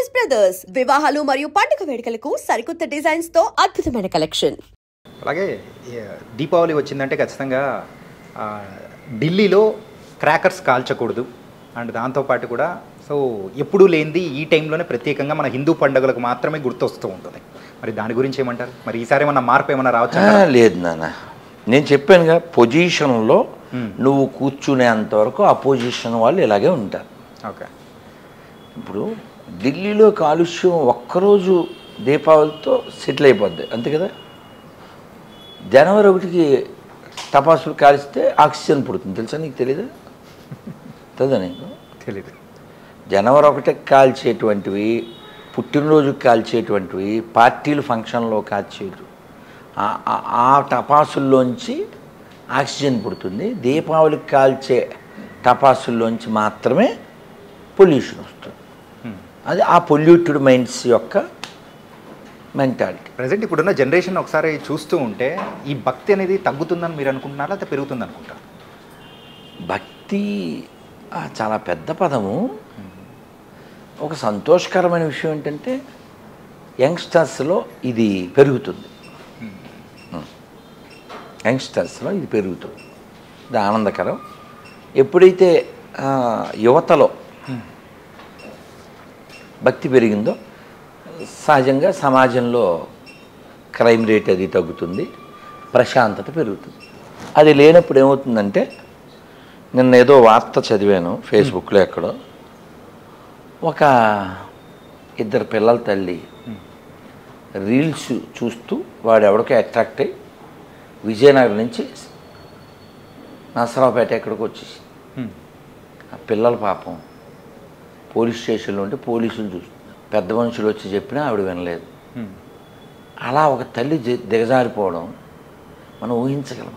Choice brothers వివాహాలు మరియు పండుగ వేడుకలకు సరికొత్త డిజైన్స్ తో అద్భుతమైన కలెక్షన్. అలాగే దీపావళి వచ్చిందంటే ఖచ్చితంగా ఢిల్లీలో క్రాకర్స్ కాల్చకూడదు అండ్ దాంతోపాటు కూడా సో ఎప్పుడూ లేనిది ఈ టైంలోనే ప్రత్యేకంగా మన హిందూ పండుగలకు మాత్రమే గుర్తొస్తూ ఉంటుంది. మరి దాని గురించి ఏమంటారు? మరి ఈసారి ఏమన్నా మార్పు ఏమన్నా రావచ్చు? లేదు నాన్న, నేను చెప్పానుగా, పొజిషన్లో నువ్వు కూర్చునేంత వరకు ఆ పొజిషన్ వాళ్ళు ఇలాగే ఉంటారు. ఓకే, ఇప్పుడు ఢిల్లీలో కాలుష్యం ఒక్కరోజు దీపావళితో సెటిల్ అయిపోద్ది, అంతే కదా. జనవరి 1కి టపాసులు కాల్చితే ఆక్సిజన్ పుడుతుంది, తెలుసా? నీకు తెలీదా? తెలుదా నీకు? తెలీదు. జనవరి 1కి కాల్చేటువంటివి, పుట్టినరోజుకి కాల్చేటువంటివి, పార్టీలు ఫంక్షన్లో కాల్చేటు ఆ టపాసుల్లోంచి ఆక్సిజన్ పుడుతుంది. దీపావళికి కాల్చే టపాసుల్లోంచి మాత్రమే పొల్యూషన్ వస్తుంది. అది ఆ పొల్యూటెడ్ మైండ్స్ యొక్క మెంటాలిటీ. ప్రజెంట్ ఇప్పుడున్న జనరేషన్ ఒకసారి చూస్తూ ఉంటే ఈ భక్తి అనేది తగ్గుతుందని మీరు అనుకుంటున్నారా, లేకపోతే పెరుగుతుంది అనుకుంటారా? భక్తి చాలా పెద్ద పదము. ఒక సంతోషకరమైన విషయం ఏంటంటే యంగ్స్టర్స్లో ఇది పెరుగుతుంది. యంగ్స్టర్స్లో ఇది పెరుగుతుంది, ఇది ఆనందకరం. ఎప్పుడైతే యువతలో భక్తి పెరిగిందో సహజంగా సమాజంలో క్రైమ్ రేట్ అది తగ్గుతుంది, ప్రశాంతత పెరుగుతుంది. అది లేనప్పుడు ఏమవుతుందంటే, నిన్న ఏదో వార్త చదివాను ఫేస్బుక్లో ఎక్కడో, ఒక ఇద్దరు పిల్లల తల్లి రీల్స్ చూస్తూ వాడు ఎవరికో అట్రాక్ట్ అయ్యి విజయనగరం నుంచి నసరావుపేట ఎక్కడికి వచ్చేసి ఆ పిల్లల పాపం పోలీస్ స్టేషన్లో ఉంటే పోలీసులు చూస్తున్నారు. పెద్ద మనుషులు వచ్చి చెప్పినా ఆవిడ వినలేదు. అలా ఒక తల్లి దిగజారిపోవడం మనం ఊహించగలం.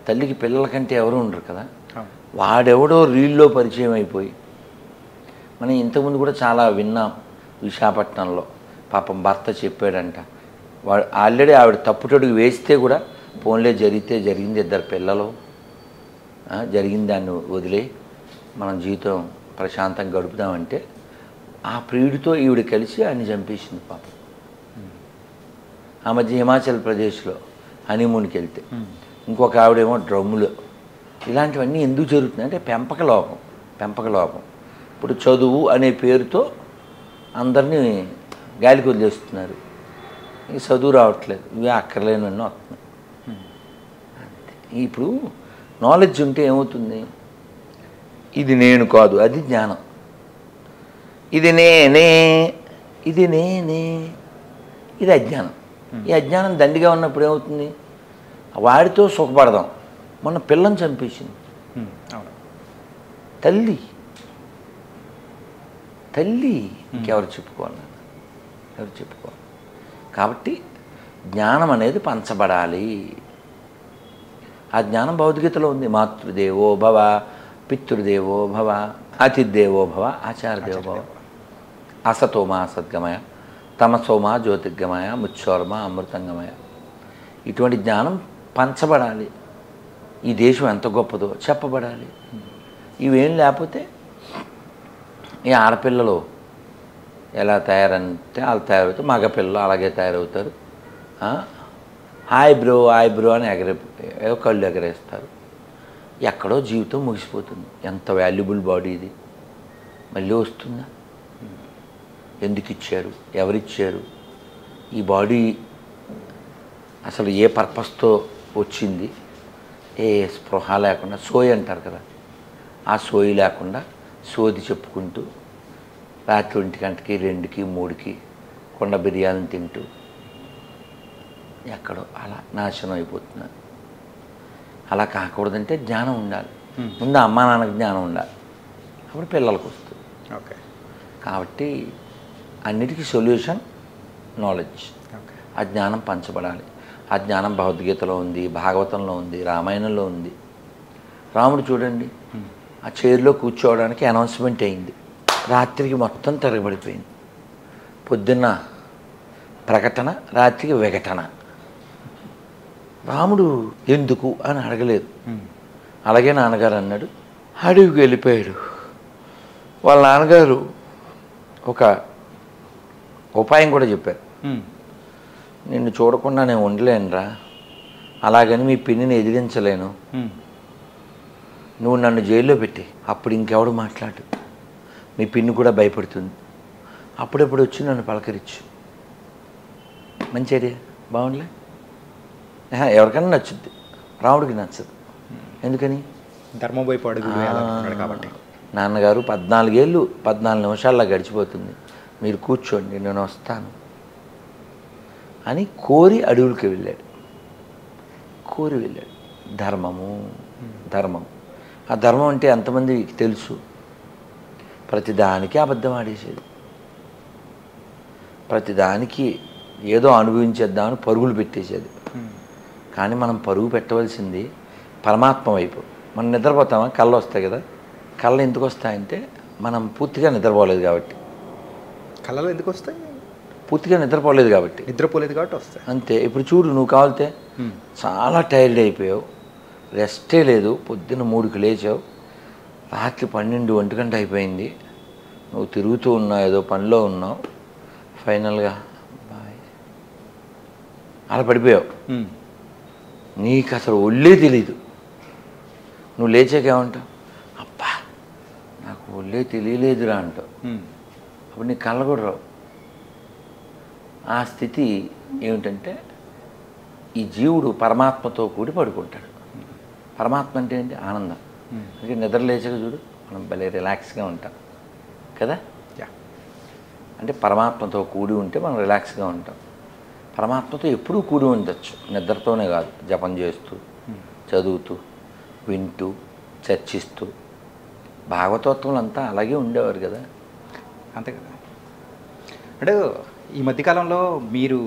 తల్లికి పిల్లల కంటే ఎవరు ఉండరు కదా. వాడెవడో రీల్లో పరిచయం అయిపోయి, మనం ఇంతకుముందు కూడా చాలా విన్నాం. విశాఖపట్నంలో పాపం భర్త చెప్పాడంట, వాడు ఆల్రెడీ ఆవిడ తప్పుటడుగు వేస్తే కూడా ఫోన్లే జరిగితే జరిగింది, ఇద్దరు పిల్లలు జరిగింది, దాన్ని వదిలే మనం జీవితం ప్రశాంతంగా గడుపుదామంటే ఆ ప్రియుడితో ఈవిడ కలిసి ఆయన్ని చంపేసింది పాపం. ఆ మధ్య హిమాచల్ ప్రదేశ్లో హనీమూన్కి వెళ్తే ఇంకొక ఆవిడేమో డ్రమ్ములు. ఇలాంటివన్నీ ఎందుకు జరుగుతున్నాయి అంటే పెంపక లోపం. ఇప్పుడు చదువు అనే పేరుతో అందరినీ గాలికి వదిలేస్తున్నారు. ఇంక చదువు రావట్లేదు, ఇవే అక్కర్లేనన్నీ వస్తున్నాయి. అంతే. ఇప్పుడు నాలెడ్జ్ ఉంటే ఏమవుతుంది, ఇది నేను కాదు, అది జ్ఞానం. ఇది నేనే, ఇది అజ్ఞానం. ఈ అజ్ఞానం దండిగా ఉన్నప్పుడు ఏమవుతుంది, వాడితో సుఖపడదాం. మొన్న పిల్లని చంపేసింది తల్లి. ఇంకెవరు చెప్పుకోవాలి? కాబట్టి జ్ఞానం అనేది పంచబడాలి. ఆ జ్ఞానం భౌతికతలో ఉంది. మాతృదేవో భవ, పితృదేవో భవ, అతిథిదేవో భవ, ఆచార్యదేవో భవ. అసతోమా సద్గమయ, తమసోమా జ్యోతిర్గమయ, ముచ్చోర్మ అమృతంగమయ. ఇటువంటి జ్ఞానం పంచబడాలి. ఈ దేశం ఎంత గొప్పదో చెప్పబడాలి. ఇవేం లేకపోతే ఈ ఆడపిల్లలు ఎలా తయారంటే వాళ్ళు తయారవుతారు, మగపిల్లలు అలాగే తయారవుతారు. హాయ్ బ్రో అని కళ్ళు ఎగరేస్తారు. ఎక్కడో జీవితం ముగిసిపోతుంది. ఎంత వాల్యుబుల్ బాడీ ఇది, మళ్ళీ వస్తుందా? ఎందుకు ఇచ్చారు, ఎవరిచ్చారు? ఈ బాడీ అసలు ఏ పర్పస్తో వచ్చింది? ఏ స్పృహ లేకుండా, సోయి అంటారు కదా, ఆ సోయి లేకుండా సోది చెప్పుకుంటూ రాత్రి 1 గంటకి 2కి 3కి కొండ బిర్యానీ తింటూ ఎక్కడో అలా నాశనం అయిపోతున్నారు. అలా కాకూడదంటే జ్ఞానం ఉండాలి. ముందు అమ్మా నాన్నకి జ్ఞానం ఉండాలి, అప్పుడు పిల్లలకు వస్తుంది. ఓకే, కాబట్టి అన్నిటికీ సొల్యూషన్ నాలెడ్జ్. ఆ జ్ఞానం పంచబడాలి. ఆ జ్ఞానం భగవద్గీతలో ఉంది, భాగవతంలో ఉంది, రామాయణంలో ఉంది. రాముడు చూడండి, ఆ చైర్లో కూర్చోవడానికి అనౌన్స్మెంట్ అయింది, రాత్రికి మొత్తం తిరగబడిపోయింది. పొద్దున్న ప్రకటన, రాత్రికి విఘటన. రాముడు ఎందుకు అని అడగలేదు. అలాగే నాన్నగారు అన్నాడు, అడవికి వెళ్ళిపోయాడు. వాళ్ళ నాన్నగారు ఒక ఉపాయం కూడా చెప్పారు. ఉమ్, నిన్ను చూడకుండా నేను ఉండలేనురా, అలాగని మీ పిన్నిని ఎదిరించలేను, ఉమ్, నువ్వు నన్ను జైల్లో పెట్టి అప్పుడు ఇంకెవడు మాట్లాడు, మీ పిన్ని కూడా భయపడుతుంది, అప్పుడప్పుడు వచ్చి నన్ను పలకరించు. మంచి ఐడియా, బాగుండలే? ఎవరికైనా నచ్చుద్ది, రాముడికి నచ్చదు. ఎందుకని? ధర్మం వైపు అడుగులు వేయాలనుకున్నాడు కాబట్టి. నాన్నగారు 14 ఏళ్ళు 14 నిమిషాల్లో గడిచిపోతుంది, మీరు కూర్చోండి నేను వస్తాను అని కోరి అడవులకి వెళ్ళాడు. కోరి వెళ్ళాడు. ధర్మం. ఆ ధర్మం అంటే ఎంతమందికి తెలుసు? ప్రతిదానికి అబద్ధం ఆడేసేది, ప్రతిదానికి ఏదో అనుభవించేద్దామని పరుగులు పెట్టేసేది. కానీ మనం పరుగు పెట్టవలసింది పరమాత్మ వైపు. మనం నిద్రపోతామా? కళ్ళు వస్తాయి కదా. కళ్ళు ఎందుకు వస్తాయంటే మనం పూర్తిగా నిద్రపోలేదు కాబట్టి. కళలు ఎందుకు వస్తాయి? పూర్తిగా నిద్రపోలేదు కాబట్టి. నిద్రపోలేదు కాబట్టి వస్తాయి అంతే. ఇప్పుడు చూడు, నువ్వు కావాలితే చాలా టైర్డ్ అయిపోయావు, రెస్టే లేదు, పొద్దున్న 3కి లేచావు, రాత్రి 12, 1 గంట అయిపోయింది, నువ్వు తిరుగుతూ ఉన్నావు, ఏదో పనిలో ఉన్నావు, ఫైనల్గా బాయ్ అలా పడిపోయావు. నీకు అసలు ఒళ్ళే తెలీదు. నువ్వు లేచాకేమంటావు? అబ్బా నాకు ఒళ్ళే తెలియలేదురా అంటావు. అప్పుడు నీకు కళ్ళ కూడా రావు. ఆ స్థితి ఏమిటంటే ఈ జీవుడు పరమాత్మతో కూడి పడుకుంటాడు. పరమాత్మ అంటే ఏంటి? ఆనందం. అందుకే నిద్ర లేచాక చూడు మనం భలే రిలాక్స్గా ఉంటాం కదా. అంటే పరమాత్మతో కూడి ఉంటే మనం రిలాక్స్గా ఉంటాం. పరమాత్మతో ఎప్పుడూ కూడి ఉండొచ్చు, నిద్రతోనే కాదు, జపం చేస్తూ, చదువుతూ, వింటూ, చర్చిస్తూ. భాగవతోత్వంలో అంతా అలాగే ఉండేవారు కదా. అంతే కదా. అంటే ఈ మధ్యకాలంలో మీరు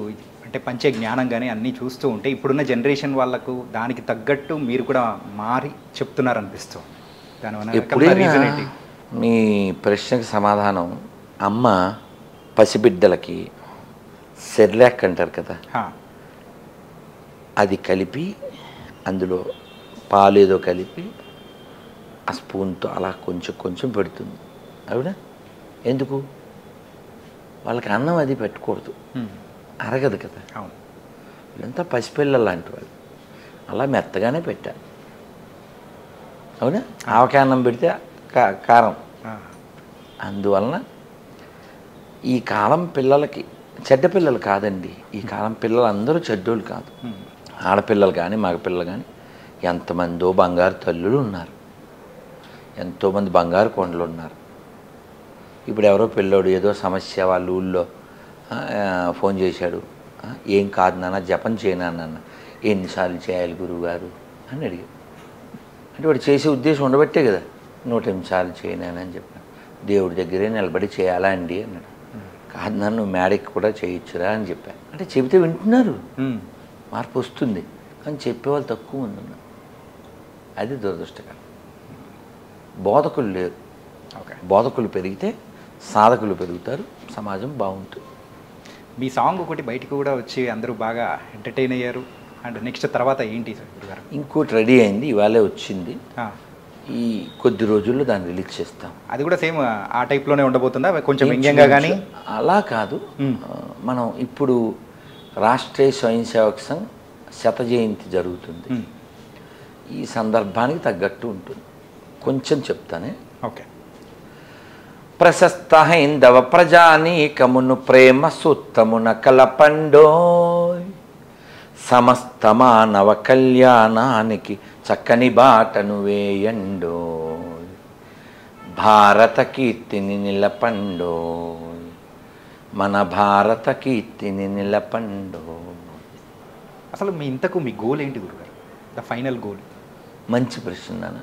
అంటే పంచే జ్ఞానం కానీ అన్నీ చూస్తూ ఉంటే ఇప్పుడున్న జనరేషన్ వాళ్ళకు దానికి తగ్గట్టు మీరు కూడా మారి చెప్తున్నారనిపిస్తూ, దానివల్ల ఎప్పుడైనా రీజన్ ఏంటి? మీ ప్రశ్నకి సమాధానం, అమ్మ పసిబిడ్డలకి సెర్లాక్ అంటారు కదా, అది కలిపి అందులో పాలు ఏదో కలిపి ఆ స్పూన్తో అలా కొంచెం కొంచెం పెడుతుంది. అవునా? ఎందుకు? వాళ్ళకి అన్నం అది పెట్టకూడదు, అరగదు కదా. అవును. వీళ్ళంతా పసిపిల్లలు లాంటి వాళ్ళు, అలా మెత్తగానే పెట్టారు. అవునా? ఆవకాయ అన్నం పెడితే కారం. అందువలన ఈ కాలం పిల్లలకి, చెడ్డ పిల్లలు కాదండి, ఈ కాలం పిల్లలు అందరూ చెడ్డోళ్ళు కాదు. ఆడపిల్లలు కానీ మగపిల్లలు కానీ ఎంతమందో బంగారు తల్లులు ఉన్నారు, ఎంతోమంది బంగారు కొండలు ఉన్నారు. ఇప్పుడు ఎవరో పిల్లోడు ఏదో సమస్య వాళ్ళ ఊళ్ళో ఫోన్ చేశాడు, ఏం కాదు నాన్న జపం చేయనా నాన్న, ఎన్నిసార్లు చేయాలి గురువుగారు అని అడిగాడు. అంటే వాడు చేసే ఉద్దేశం ఉండబట్టే కదా 108 సార్లు చేయనానని చెప్పాను. దేవుడి దగ్గరే నిలబడి చేయాలా అండి అన్నాడు. కాదు నాన్న నువ్వు మేడకి కూడా చేయొచ్చురా అని చెప్పాను. అంటే చెబితే వింటున్నారు, మార్పు వస్తుంది, కానీ చెప్పేవాళ్ళు తక్కువ మంది ఉన్నారు. అది దురదృష్టకరం. బోధకులు లేరు. బోధకులు పెరిగితే సాధకులు పెరుగుతారు, సమాజం బాగుంటుంది. మీ సాంగ్ ఒకటి బయటకు కూడా వచ్చి అందరూ బాగా ఎంటర్టైన్ అయ్యారు. అండ్ నెక్స్ట్ తర్వాత ఏంటి సార్ గురుగారు? ఇంకోటి రెడీ అయింది, ఇవాళే వచ్చింది. ఈ కొద్ది రోజుల్లో దాన్ని రిలీజ్ చేస్తాం. అది కూడా సేమ్ ఆ టైప్లోనే ఉండబోతుందా, కొంచెం వ్యంగ్యంగా కానీ? అలా కాదు. మనం ఇప్పుడు రాష్ట్రీయ స్వయం సేవక్ సంఘ్ 100వ జయంతి జరుగుతుంది. ఈ సందర్భానికి తగ్గట్టు ఉంటుంది. కొంచెం చెప్తానే. ఓకే. ప్రశస్త హైందవ ప్రజానీకమును ప్రేమ సూత్తమున కలపండోయ్, సమస్త మానవ కళ్యాణానికి చక్కని బాటను వేయండోయ్, భారత కీర్తిని నిలపండోయ్, మన భారత కీర్తిని నిలపండోయ్. అసలు మీ గోల్ ఏంటి గురుగారు? The final goal? మంచి ప్రశ్న నాన్న.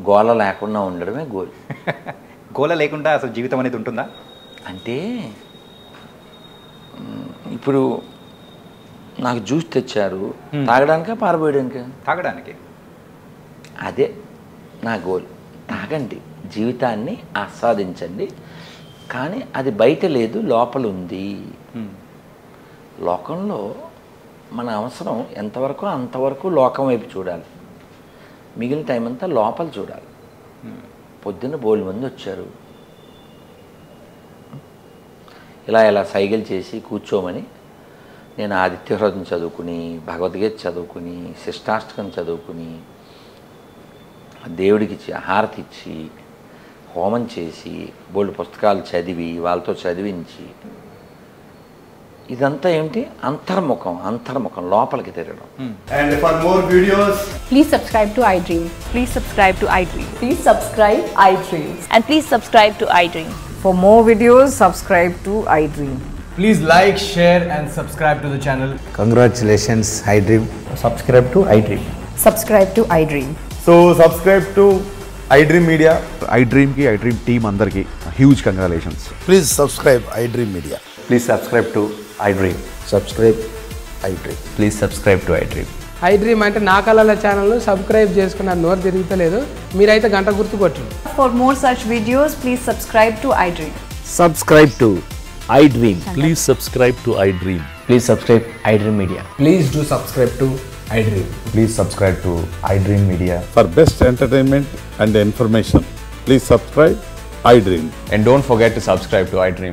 గోల లేకుండా ఉండడమే గోల్. గోల లేకుండా అసలు జీవితం అనేది ఉంటుందా? అంటే ఇప్పుడు నాకు జ్యూస్ తెచ్చారు, తాగడానికా పారబోయడానికా? తాగడానికి. అదే నా గోల్. తాగండి, జీవితాన్ని ఆస్వాదించండి, కానీ అది బయట లేదు, లోపల ఉంది. లోకంలో మన అవసరం ఎంతవరకు అంతవరకు లోకం వైపు చూడాలి, మిగిలిన టైం అంతా లోపల చూడాలి. పొద్దున్న బోల్డ్ మంది వచ్చారు, ఇలా సైకిల్ చేసి కూర్చోమని నేను ఆదిత్య హృదయం చదువుకుని, భగవద్గీత చదువుకుని, శిష్టాష్టకం చదువుకుని, దేవుడికి హారతి ఇచ్చి, హోమం చేసి, బోల్డ్ పుస్తకాలు చదివి, వాళ్ళతో చదివించి, ఇదంతా ఏంటి అంతర్ముఖం లోపలికి తిరగడం. And for more videos, Please subscribe to iDream. Please subscribe to iDream. Please subscribe iDream. And please subscribe to iDream. For more videos, subscribe to iDream. please like, share and subscribe to the channel. Congratulations, iDream. Subscribe to iDream. Subscribe to iDream. So subscribe to iDream Media. iDream ki iDream team andarki huge congratulations. Please subscribe iDream Media. Please subscribe to iDream. Subscribe iDream. Please subscribe to iDream. iDream అంటే నా కళల ఛానల్ను subscribe చేసుకున్న నోరు తిరుగుతలేదు, మీరైతే గంట గుర్తు కొట్టండి. For more such videos, please subscribe to iDream. Subscribe to iDream. Please subscribe to iDream. Please subscribe iDream Media. Please do subscribe to iDream. Please subscribe to iDream Media. For best entertainment and information, please subscribe iDream. And don't forget to subscribe to iDream.